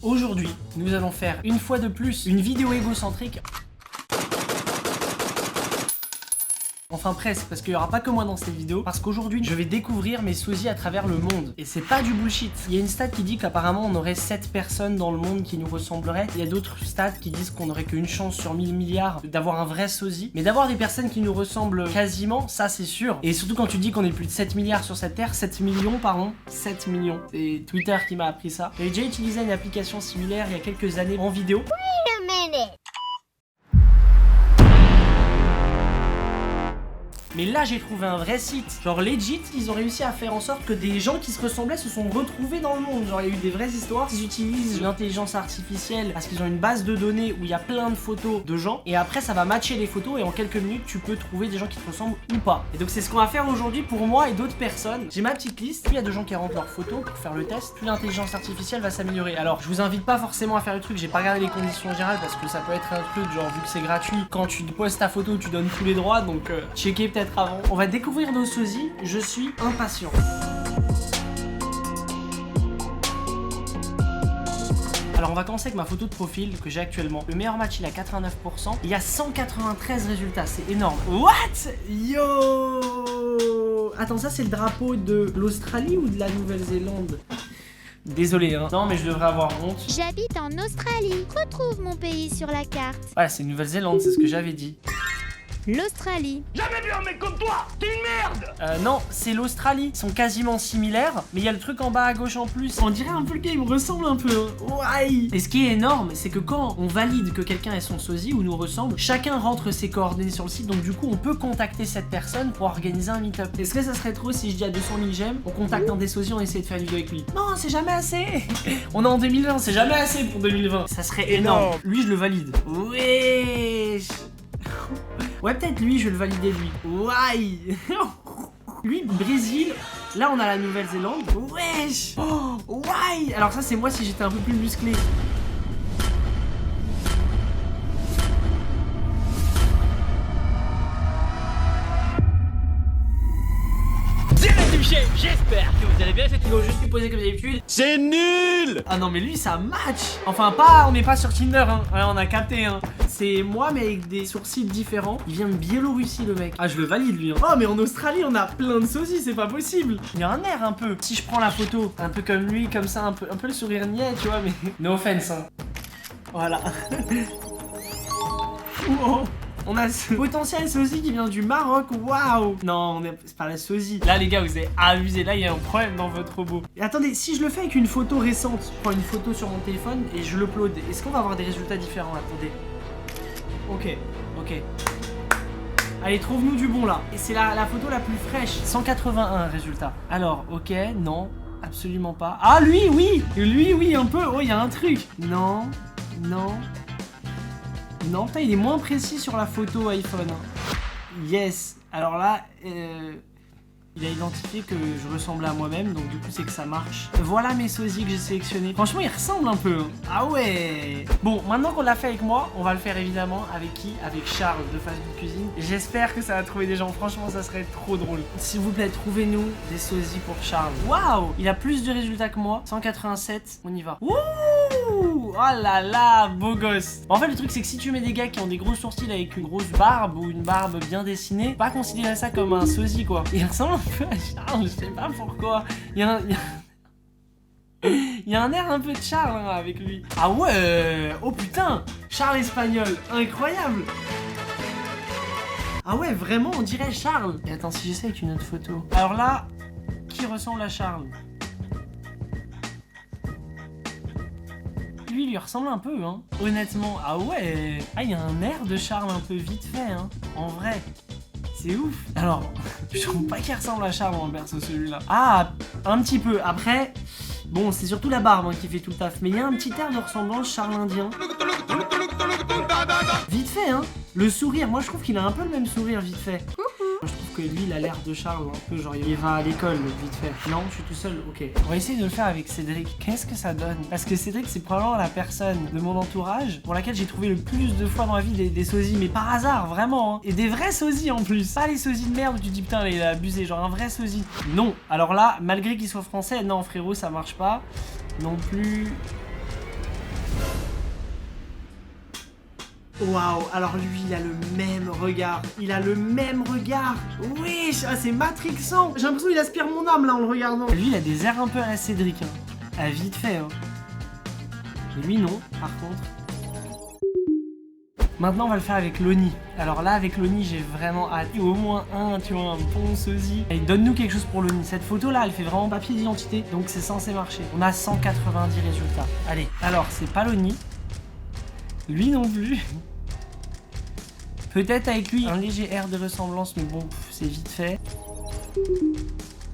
Aujourd'hui, nous allons faire une fois de plus une vidéo égocentrique. Enfin presque, parce qu'il n'y aura pas que moi dans cette vidéo, parce qu'aujourd'hui je vais découvrir mes sosies à travers le monde. Et c'est pas du bullshit. Il y a une stat qui dit qu'apparemment on aurait 7 personnes dans le monde qui nous ressembleraient. Il y a d'autres stats qui disent qu'on aurait qu'une chance sur 1000 milliards d'avoir un vrai sosie. Mais d'avoir des personnes qui nous ressemblent quasiment, ça c'est sûr. Et surtout quand tu dis qu'on est plus de 7 milliards sur cette terre, 7 millions pardon, 7 millions. C'est Twitter qui m'a appris ça. J'ai déjà utilisé une application similaire il y a quelques années en vidéo. Wait a minute. Mais là j'ai trouvé un vrai site, genre legit, ils ont réussi à faire en sorte que des gens qui se ressemblaient se sont retrouvés dans le monde. Genre il y a eu des vraies histoires, ils utilisent l'intelligence artificielle parce qu'ils ont une base de données où il y a plein de photos de gens. Et après ça va matcher les photos et en quelques minutes tu peux trouver des gens qui te ressemblent ou pas. Et donc c'est ce qu'on va faire aujourd'hui pour moi et d'autres personnes. J'ai ma petite liste, plus il y a de gens qui rentrent leurs photos pour faire le test, plus l'intelligence artificielle va s'améliorer. Alors je vous invite pas forcément à faire le truc, j'ai pas regardé les conditions générales parce que ça peut être un truc genre vu que c'est gratuit, quand tu postes ta photo tu donnes tous les droits, donc checker peut-être avant. On va découvrir nos sosies, je suis impatient. Alors on va commencer avec ma photo de profil que j'ai actuellement. Le meilleur match il est à 89%. Il y a 193 résultats, c'est énorme. What? Yo! Attends, ça c'est le drapeau de l'Australie ou de la Nouvelle-Zélande? Désolé hein. Non mais je devrais avoir honte. J'habite en Australie. Retrouve mon pays sur la carte. Voilà, c'est Nouvelle-Zélande, c'est ce que j'avais dit. L'Australie. Jamais vu un mec comme toi. T'es une merde. Non, c'est l'Australie. Ils sont quasiment similaires, mais il y a le truc en bas à gauche en plus. On dirait un peu le gars, il me ressemble un peu. Ouais. Et ce qui est énorme, c'est que quand on valide que quelqu'un est son sosie ou nous ressemble, chacun rentre ses coordonnées sur le site, donc du coup, on peut contacter cette personne pour organiser un meet-up. Est-ce que ça serait trop si je dis à 200 000 j'aime, on contacte un des sosies, on essaie de faire une vidéo avec lui? Non, c'est jamais assez. On est en 2020, c'est jamais assez pour 2020. Ça serait énorme. Lui, je le valide. Wesh. Ouais, peut-être lui, je vais le valider lui. Ouais. Lui, Brésil. Là, on a la Nouvelle-Zélande. Wesh. Oh, ouais. Alors ça, c'est moi si j'étais un peu plus musclé. J'espère que vous allez bien cette vidéo. Je suis posé comme d'habitude. C'est nul. Ah non mais lui ça match. Enfin pas, on n'est pas sur Tinder hein. Ouais, on a capté hein. C'est moi mais avec des sourcils différents. Il vient de Biélorussie le mec. Ah je le valide lui hein. Oh mais en Australie on a plein de sosies, c'est pas possible. Il a un air un peu. Si je prends la photo, un peu comme lui, comme ça, un peu le sourire niais tu vois mais. No offense hein. Voilà. Wow. On a ce potentiel sosie qui vient du Maroc, waouh. Non, c'est pas la sosie. Là les gars, vous avez abusé, là il y a un problème dans votre robot. Et attendez, si je le fais avec une photo récente, je prends une photo sur mon téléphone et je l'upload, est-ce qu'on va avoir des résultats différents? Attendez. Ok. Allez, trouve-nous du bon là. Et c'est la photo la plus fraîche. 181 résultats. Alors, ok, non, absolument pas. Ah lui, oui, un peu. Oh, il y a un truc. Non. Non, putain, il est moins précis sur la photo iPhone. Yes. Alors là, il a identifié que je ressemblais à moi-même, donc du coup c'est que ça marche. Voilà mes sosies que j'ai sélectionnés. Franchement, ils ressemblent un peu. Hein. Ah ouais. Bon, maintenant qu'on l'a fait avec moi, on va le faire évidemment avec qui? Avec Charles de Facebook Cuisine. J'espère que ça va trouver des gens. Franchement, ça serait trop drôle. S'il vous plaît, trouvez-nous des sosies pour Charles. Waouh. Il a plus de résultats que moi. 187. On y va. Wouh. Oh là là, beau gosse. En fait, le truc c'est que si tu mets des gars qui ont des gros sourcils avec une grosse barbe ou une barbe bien dessinée, pas considérer ça comme un sosie quoi. Il ressemble un peu à Charles, je sais pas pourquoi. Il y a un air un peu de Charles hein, avec lui. Ah ouais. Oh putain. Charles espagnol, incroyable. Ah ouais, vraiment, on dirait Charles. Et attends, si j'essaie avec une autre photo. Alors là, qui ressemble à Charles? Lui, il ressemble un peu, hein. Honnêtement, ah ouais. Ah, il y a un air de Charles un peu vite fait, hein. En vrai. C'est ouf. Alors, je trouve pas qu'il ressemble à Charles en perso celui-là. Ah, un petit peu. Après, bon, c'est surtout la barbe hein, qui fait tout le taf. Mais il y a un petit air de ressemblance Charles indien. Vite fait, hein. Le sourire, moi je trouve qu'il a un peu le même sourire vite fait. Moi, je trouve que lui, il a l'air de Charles un peu, genre il va à l'école vite fait. Non, je suis tout seul, ok. On va essayer de le faire avec Cédric. Qu'est-ce que ça donne? Parce que Cédric, c'est probablement la personne de mon entourage pour laquelle j'ai trouvé le plus de fois dans ma vie des sosies, mais par hasard, vraiment. Hein. Et des vrais sosies en plus. Pas les sosies de merde où tu te dis putain, il a abusé, genre un vrai sosie. Non. Alors là, malgré qu'il soit français, non frérot, ça marche pas. Non plus. Waouh, alors lui, il a le même regard. Il a le même regard. Wesh, ah, c'est matrixant. J'ai l'impression qu'il aspire mon âme, là, en le regardant. Lui, il a des airs un peu à la Cédric, hein. Ah, vite fait, hein. Lui, non, par contre. Maintenant, on va le faire avec Loni. Alors là, avec Loni, j'ai vraiment hâte. Au moins un, tu vois, un bon sosie. Et donne-nous quelque chose pour Loni. Cette photo-là, elle fait vraiment papier d'identité, donc c'est censé marcher. On a 190 résultats. Allez, alors, c'est pas Loni. Lui non plus. Peut-être avec lui, un léger air de ressemblance, mais bon, c'est vite fait.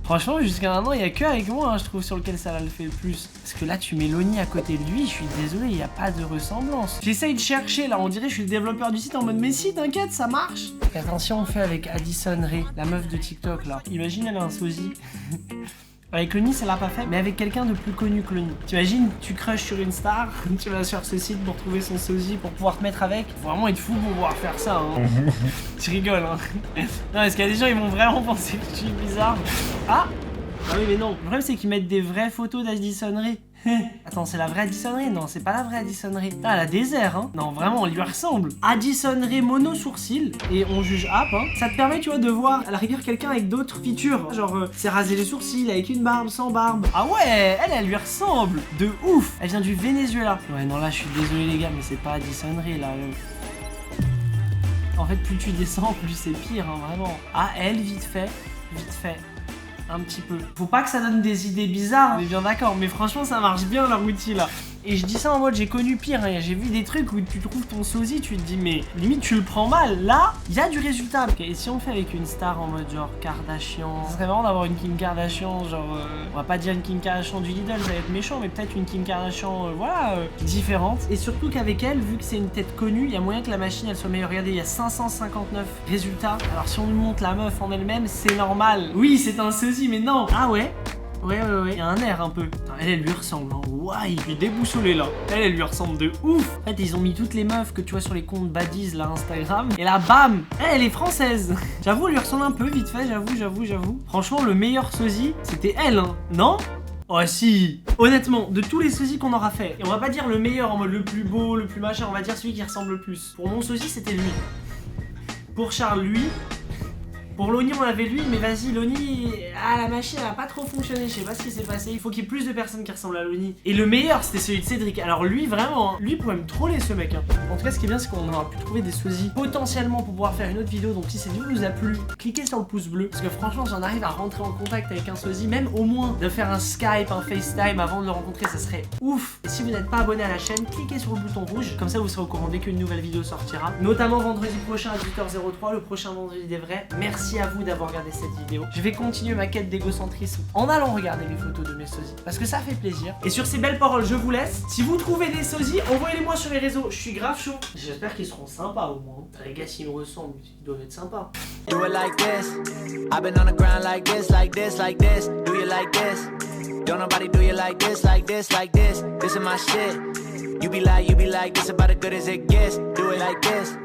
Franchement, jusqu'à maintenant, il n'y a que avec moi, hein, je trouve, sur lequel ça le fait le plus. Parce que là, tu mets Loni à côté de lui, je suis désolé, il n'y a pas de ressemblance. J'essaye de chercher, là, on dirait que je suis le développeur du site en mode, mais si, t'inquiète, ça marche. Et attention, on fait avec Addison Rae, la meuf de TikTok, là. Imagine, elle a un sosie. Avec Loni, ça l'a pas fait, mais avec quelqu'un de plus connu que Loni. T'imagines, tu crushes sur une star, tu vas sur ce site pour trouver son sosie, pour pouvoir te mettre avec. Faut vraiment être fou pour pouvoir faire ça, hein. Je rigole, hein. Non, parce qu'il y a des gens, ils vont vraiment penser que je suis bizarre. Ah oui, mais non. Le problème, c'est qu'ils mettent des vraies photos d'Addison Rae. Attends, c'est la vraie Addison Rae? Non, c'est pas la vraie Addison Rae. Ah, elle a des airs, hein. Non, vraiment, on lui ressemble. Addison Rae mono sourcil. Et on juge app, hein. Ça te permet, tu vois, de voir à la rigueur quelqu'un avec d'autres features. Genre, c'est raser les sourcils avec une barbe, sans barbe. Ah ouais, elle lui ressemble. De ouf. Elle vient du Venezuela. Ouais, non, là, je suis désolé, les gars, mais c'est pas Addison Rae, là. En fait, plus tu descends, plus c'est pire, hein, vraiment. Ah, elle, vite fait. Un petit peu. Faut pas que ça donne des idées bizarres, on est bien d'accord, mais franchement ça marche bien leur outil là. Et je dis ça en mode j'ai connu pire, hein. J'ai vu des trucs où tu trouves ton sosie, tu te dis mais limite tu le prends mal. Là, il y a du résultat. Okay, et si on le fait avec une star en mode genre Kardashian, ça serait marrant d'avoir une Kim Kardashian, genre on va pas dire une Kim Kardashian du Lidl, ça va être méchant, mais peut-être une Kim Kardashian différente. Et surtout qu'avec elle, vu que c'est une tête connue, il y a moyen que la machine elle soit meilleure. Regardez, il y a 559 résultats. Alors si on nous montre la meuf en elle-même, c'est normal. Oui, c'est un sosie, mais non. Ah ouais. Ouais, il y a un air un peu. Putain, elle lui ressemble, hein. Ouah, il est déboussolé là. Elle lui ressemble de ouf. En fait, ils ont mis toutes les meufs que tu vois sur les comptes baddies là, Instagram. Et là, bam, elle est française. J'avoue, elle lui ressemble un peu, vite fait, j'avoue. Franchement, le meilleur sosie, c'était elle, hein. Non? Oh si. Honnêtement, de tous les sosies qu'on aura fait, et on va pas dire le meilleur en mode le plus beau, le plus machin, on va dire celui qui ressemble le plus. Pour mon sosie, c'était lui. Pour Charles, lui. Pour Loni, on avait lui, mais vas-y, Loni, la machine elle a pas trop fonctionné, je sais pas ce qui s'est passé. Il faut qu'il y ait plus de personnes qui ressemblent à Loni. Et le meilleur, c'était celui de Cédric. Alors lui, vraiment, hein, lui pouvait me troller ce mec. Hein. En tout cas, ce qui est bien, c'est qu'on aura pu trouver des sosies potentiellement pour pouvoir faire une autre vidéo. Donc si cette vidéo vous a plu, cliquez sur le pouce bleu. Parce que franchement, j'en arrive à rentrer en contact avec un sosie, même au moins de faire un Skype, un FaceTime avant de le rencontrer, ça serait ouf. Et si vous n'êtes pas abonné à la chaîne, cliquez sur le bouton rouge. Comme ça, vous serez au courant dès qu'une nouvelle vidéo sortira. Notamment vendredi prochain à 18h03, le prochain vendredi des vrais. Merci à vous d'avoir regardé cette vidéo. Je vais continuer ma quête d'égocentrisme en allant regarder les photos de mes sosies parce que ça fait plaisir. Et sur ces belles paroles, je vous laisse. Si vous trouvez des sosies, envoyez-les moi sur les réseaux. Je suis grave chaud. J'espère qu'ils seront sympas au moins. Les gars, s'ils me ressemblent, ils doivent être sympas. Do it like this. I've been on the ground like this, like this, like this. Do you like this? Don't nobody do you like this, like this, like this. This is my shit. You be like, this about as good as it gets. Do it like this.